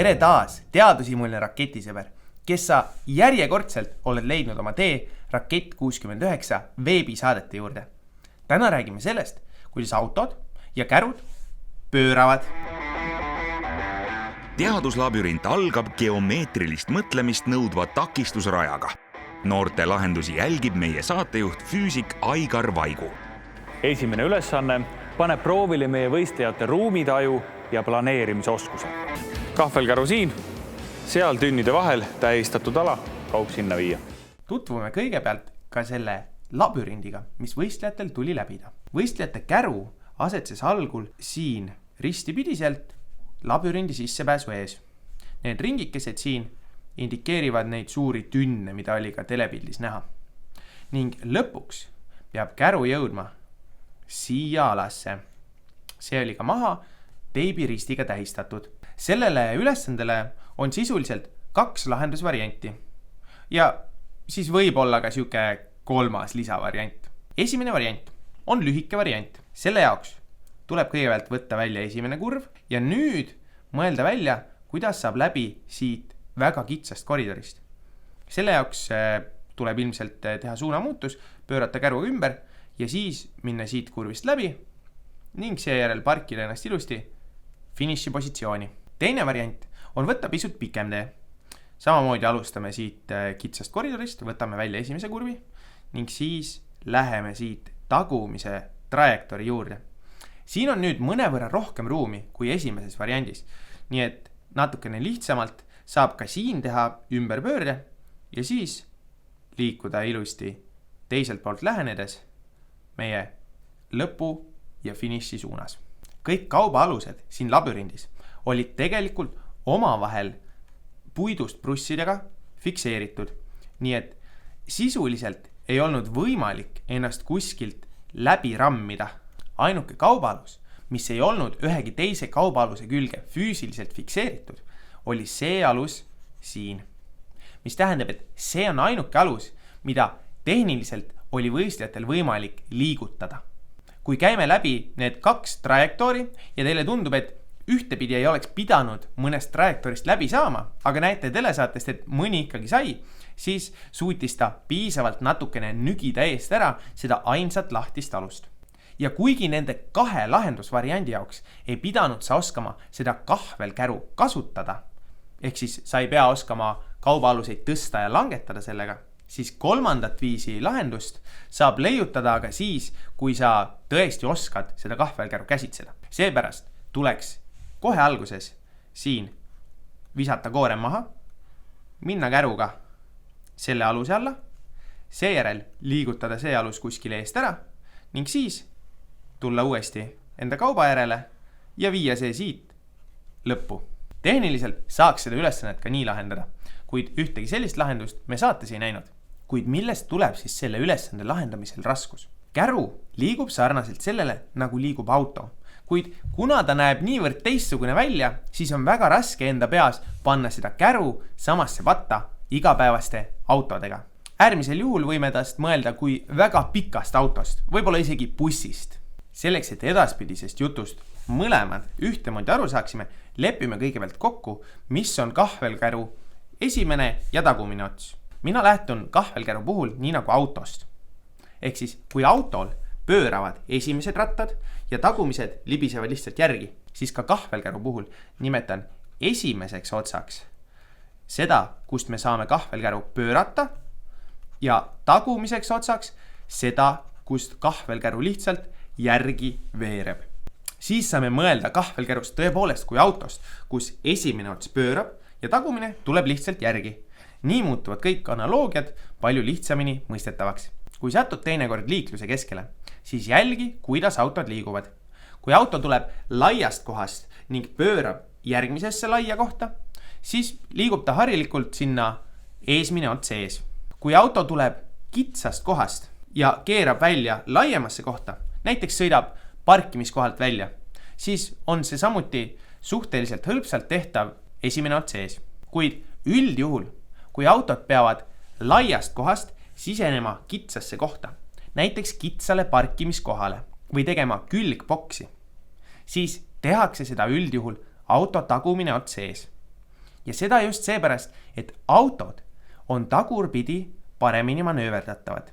Tere taas, teadushimuline raketisõber, kes sa järjekordselt oled leidnud oma tee Rakett 69 veebisaadete juurde. Täna räägime sellest, kuidas autod ja kärud pööravad. Teaduslabürint algab geomeetrilist mõtlemist nõudva takistusrajaga. Noorte lahendusi jälgib meie saatejuht füüsik Aigar Vaigu. Esimene ülesanne paneb proovile meie võistlejate ruumitaju ja planeerimisoskuse. Kahvelkäru siin, seal tünnide vahel tähistatud ala, kaup sinna viia. Tutvume kõigepealt ka selle labürindiga, mis võistlejatel tuli läbida. Võistlejate käru asetses algul siin ristipidiselt labürindi sissepääsu ees. Need ringikesed siin indikeerivad neid suuri tünne, mida oli ka telepildis näha. Ning lõpuks peab käru jõudma siia alasse. See oli ka maha teibiristiga tähistatud. Sellele ülesandele on sisuliselt 2 lahendusvarianti. Ja siis võib olla ka siuke 3. lisavariant. Esimene variant on lühike variant. Selle jaoks tuleb kõigepealt võtta välja esimene kurv ja nüüd mõelda välja, kuidas saab läbi siit väga kitsast koridorist. Selle jaoks tuleb ilmselt teha suunamuutus, pöörata käruga ümber ja siis minna siit kurvist läbi ning seejärel parkida ennast ilusti finiši positsiooni. Teine variant on võtta pisut pikem tee. Samamoodi alustame siit kitsast koridorist, võtame välja esimese kurvi ning siis läheme siit tagumise trajektoori juurde. Siin on nüüd mõnevõrra rohkem ruumi kui esimeses variandis, nii et natukene lihtsamalt saab ka siin teha ümberpöörde ja siis liikuda ilusti teiselt poolt lähenedes meie lõpu ja finiši suunas. Kõik kaubaalused siin labürindis olid tegelikult omavahel puidust prussidega fikseeritud, nii et sisuliselt ei olnud võimalik ennast kuskilt läbi rammida. Ainuke kaubaalus, mis ei olnud ühegi teise kaubaaluse külge füüsiliselt fikseeritud, oli see alus siin. Mis tähendab, et see on ainuke alus, mida tehniliselt oli võistlejatel võimalik liigutada. Kui käime läbi need 2 trajektoori ja teile tundub, et ühtepidi ei oleks pidanud mõnest trajektoorist läbi saama, aga näete telesaatest, et mõni ikkagi sai, siis suutis ta piisavalt natukene nügida eest ära seda ainsat lahtist alust. Ja kuigi nende 2 lahendusvariandi jaoks ei pidanud sa oskama seda kahvelkäru kasutada, ehk siis sa ei pea oskama kaubaaluseid tõsta ja langetada sellega, siis 3. viisi lahendust saab leiutada aga siis, kui sa tõesti oskad seda kahvelkäru käsitseda. Seepärast tuleks kohe alguses siin visata koorem maha, minna käruga selle aluse alla, seejärel liigutada see alus kuskile eest ära ning siis tulla uuesti enda kauba järele ja viia see siit lõppu. Tehniliselt saaks seda ülesannet ka nii lahendada, kuid ühtegi sellist lahendust me saates ei näinud. Kuid millest tuleb siis selle ülesande lahendamisel raskus? Käru liigub sarnaselt sellele, nagu liigub auto. Kuid kuna ta näeb niivõrd teistsugune välja, siis on väga raske enda peas panna seda käru samasse patta igapäevaste autodega. Äärmisel juhul võime tast mõelda kui väga pikast autost, võib-olla isegi bussist. Selleks, et edaspidisest jutust mõlemad ühtemoodi aru saaksime, lepime kõigepealt kokku, mis on kahvelkäru esimene ja tagumine ots. Mina lähtun kahvelkäru puhul nii nagu autost. Ehk siis, kui autol pööravad esimesed rattad ja tagumised libisevad lihtsalt järgi, siis ka kahvelkäru puhul nimetan esimeseks otsaks seda, kust me saame kahvelkäru pöörata ja tagumiseks otsaks seda, kust kahvelkäru lihtsalt järgi veereb. Siis saame mõelda kahvelkärust tõepoolest kui autost, kus esimene ots pöörab ja tagumine tuleb lihtsalt järgi. Nii muutuvad kõik analoogiad palju lihtsamini mõistetavaks. Kui satud teinekord liikluse keskele, siis jälgi, kuidas autod liiguvad. Kui auto tuleb laiast kohast ning pöörab järgmisesse laia kohta, siis liigub ta harilikult sinna eesmine ots ees. Kui auto tuleb kitsast kohast ja keerab välja laiemasse kohta, näiteks sõidab parkimiskohalt välja, siis on see samuti suhteliselt hõlpsalt tehtav esimene ots ees. Kuid üldjuhul, kui autod peavad laiast kohast sisenema kitsasse kohta, näiteks kitsale parkimiskohale või tegema külgboksi, siis tehakse seda üldjuhul auto tagumine ots ees. ja seda just seepärast, et autod on tagurpidi paremini manööverdatavad.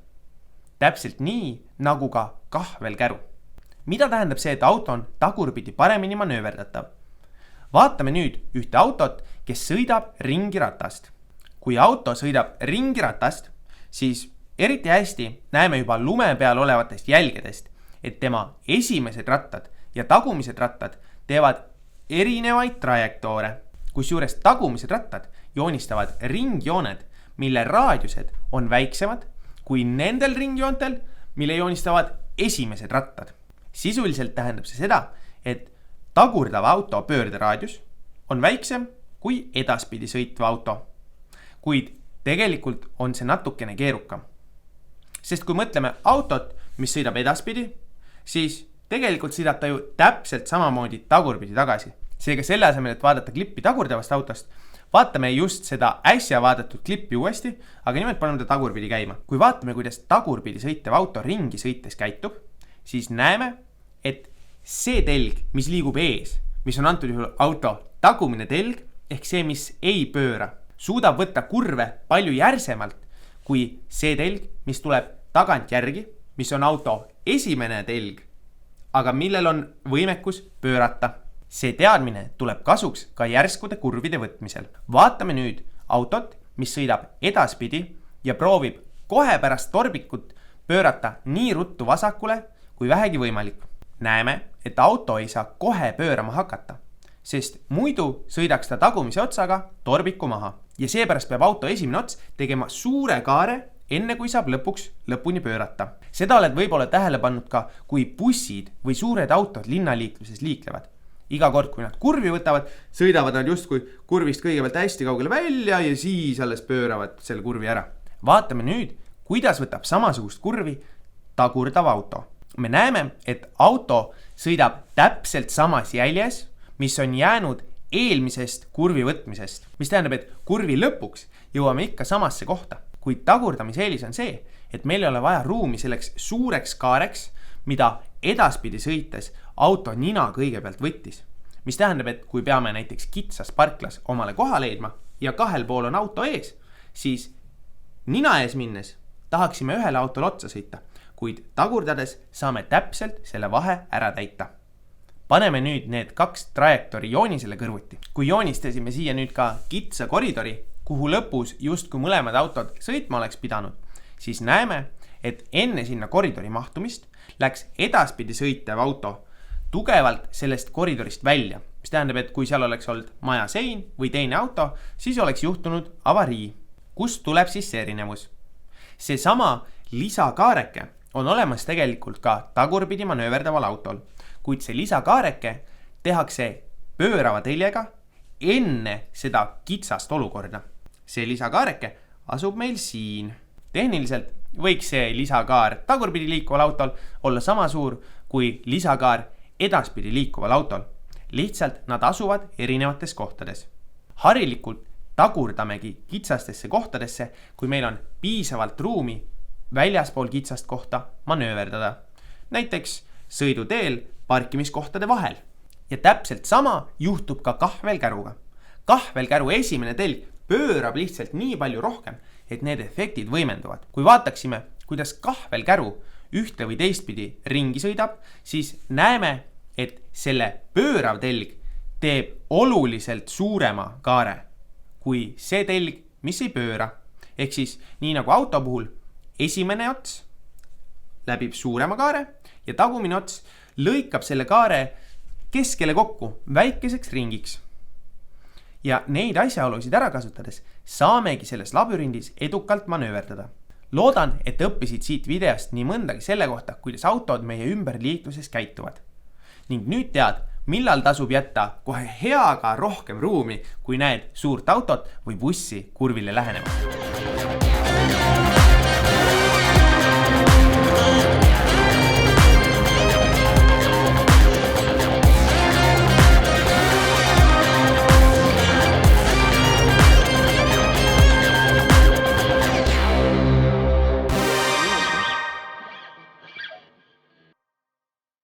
Täpselt nii, nagu ka kahvelkäru. Mida tähendab see, et auto on tagurpidi paremini manööverdatav? Vaatame nüüd ühte autot, kes sõidab ringiratast. Kui auto sõidab ringiratast, siis eriti hästi näeme juba lume peal olevatest jälgedest, et tema esimesed rattad ja tagumised rattad teevad erinevaid trajektoore, kusjuures tagumised rattad joonistavad ringjooned, mille raadiused on väiksemad kui nendel ringjoontel, mille joonistavad esimesed rattad. Sisuliselt tähendab see seda, et tagurdava auto pöörderaadius on väiksem kui edaspidi sõitva auto. Kuid tegelikult on see natukene keerukam. Sest kui mõtleme autot, mis sõidab edaspidi, siis tegelikult sõidab ta ju täpselt samamoodi tagurpidi tagasi. Seega selle asemel, et vaadata klippi tagurdavast autost, vaatame just seda äsja vaadatud klippi uuesti, aga nimelt paneme ta tagurpidi käima. Kui vaatame, kuidas tagurpidi sõitev auto ringi sõites käitub, siis näeme, et see telg, mis liigub ees, mis on antud juhul auto tagumine telg, ehk see, mis ei pööra, suudab võtta kurve palju järsemalt kui see telg, mis tuleb tagant järgi, mis on auto esimene telg, aga millel on võimekus pöörata. See teadmine tuleb kasuks ka järskude kurvide võtmisel. Vaatame nüüd autot, mis sõidab edaspidi ja proovib kohe pärast torbikut pöörata nii ruttu vasakule kui vähegi võimalik. Näeme, et auto ei saa kohe pöörama hakata, sest muidu sõidaks ta tagumise otsaga torbiku maha. Ja seepärast peab auto esimene ots tegema suure kaare, enne kui saab lõpuni pöörata. Seda oled võib-olla tähele pannud ka, kui bussid või suured autod linnaliikluses liiklevad. Iga kord, kui nad kurvi võtavad, sõidavad nad justkui kurvist kõigepealt hästi kaugele välja ja siis alles pööravad selle kurvi ära. Vaatame nüüd, kuidas võtab samasugust kurvi tagurdav auto. Me näeme, et auto sõidab täpselt samas jäljes, mis on jäänud eelmisest kurvi võtmisest. Mis tähendab, et kurvi lõpuks jõuame ikka samasse kohta. Kuid tagurdamiseelis on see, et meil ei ole vaja ruumi selleks suureks kaareks, mida edaspidi sõites auto nina kõigepealt võttis. Mis tähendab, et kui peame näiteks kitsas parklas omale koha leidma ja kahel pool on auto ees, siis nina ees minnes tahaksime ühele autole otsa sõita, kuid tagurdades saame täpselt selle vahe ära täita. Paneme nüüd need 2 trajektoori joonisele kõrvuti. Kui joonistasime siia nüüd ka kitsa koridori, kuhu lõpus just kui mõlemad autod sõitma oleks pidanud, siis näeme, et enne sinna koridori mahtumist läks edaspidi sõitev auto tugevalt sellest koridorist välja. Mis tähendab, et kui seal oleks olnud maja sein või teine auto, siis oleks juhtunud avarii. Kust tuleb siis see erinevus? See sama lisakaareke on olemas tegelikult ka tagurpidi manööverdaval autol, kuid see lisakaareke tehakse pöörava teljega enne seda kitsast olukorda. See lisakaareke asub meil siin. Tehniliselt võiks see lisakaar tagurpidi liikuval autol olla sama suur kui lisakaar edaspidi liikuval autol. Lihtsalt nad asuvad erinevates kohtades. Harilikult tagurdamegi kitsastesse kohtadesse, kui meil on piisavalt ruumi väljaspool kitsast kohta manööverdada. Näiteks sõiduteel parkimiskohtade vahel. Ja täpselt sama juhtub ka kahvelkäruga. Kahvelkäru esimene telg pöörab lihtsalt nii palju rohkem, et need efektid võimenduvad. Kui vaataksime, kuidas kahvelkäru ühte või teistpidi ringi sõidab, siis näeme, et selle pöörav telg teeb oluliselt suurema kaare kui see telg, mis ei pööra. Ehk siis nii nagu auto puhul esimene ots läbib suurema kaare ja tagumine ots lõikab selle kaare keskele kokku väikeseks ringiks. Ja neid asjaolusid ära kasutades saamegi selles labürindis edukalt manööverdada. Loodan, et õppisid siit videost nii mõndagi selle kohta, kuidas autod meie ümber liikluses käituvad. Ning nüüd tead, millal tasub jätta kohe heaga rohkem ruumi, kui näed suurt autot või bussi kurvile lähenemas.